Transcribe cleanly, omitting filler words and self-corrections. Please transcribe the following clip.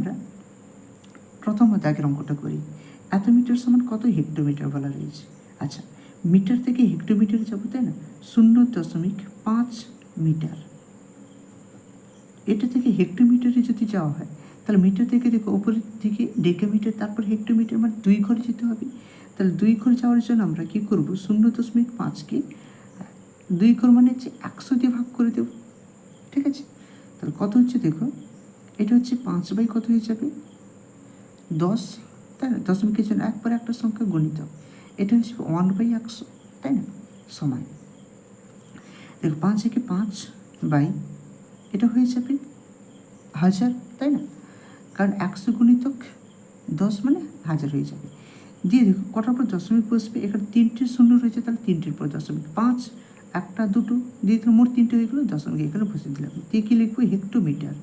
আমরা প্রথম দাগের অঙ্কটা করি। এত মিটার সমান কত হেক্টোমিটার বলা রয়েছে। আচ্ছা, মিটার থেকে হেক্টোমিটারে যাবো, তাই না? 0.5 মিটার। এটা থেকে হেক্টোমিটারে যদি যাওয়া হয় তাহলে মিটার থেকে দেখো উপরের দিকে ডেকামিটার, তারপর হেক্টোমিটার, মানে 2 ঘরে যেতে হবে। তাহলে 2 ঘর যাওয়ার জন্য আমরা কী করবো? 0.5কে 2 ঘর মানে হচ্ছে 100 দিয়ে ভাগ করে দেব। ঠিক আছে, তাহলে কত হচ্ছে দেখো, এটা হচ্ছে 5 বাই কত হয়ে যাবে? 10, তাই না? দশমিকের জন্য একবার একটা সংখ্যা গণিত, এটা হচ্ছে 1/100, তাই না? সমান দেখো 5 থেকে 5 বাই এটা হয়ে যাবে 1000, তাই না? কারণ 100 গুণিতক 10 মানে 1000 হয়ে যাবে। দিয়ে দেখো কটার পর দশমিক বসবে, এখানে 3টে শূন্য রয়েছে, তাহলে 3টের পর দশমিক, 5 একটা দুটো দিয়ে দিলাম, মোট 3টে হয়ে গেলো, দশমিক এখানে বসে দিলাম। দিয়ে কী লিখবো? হেক্টোমিটার।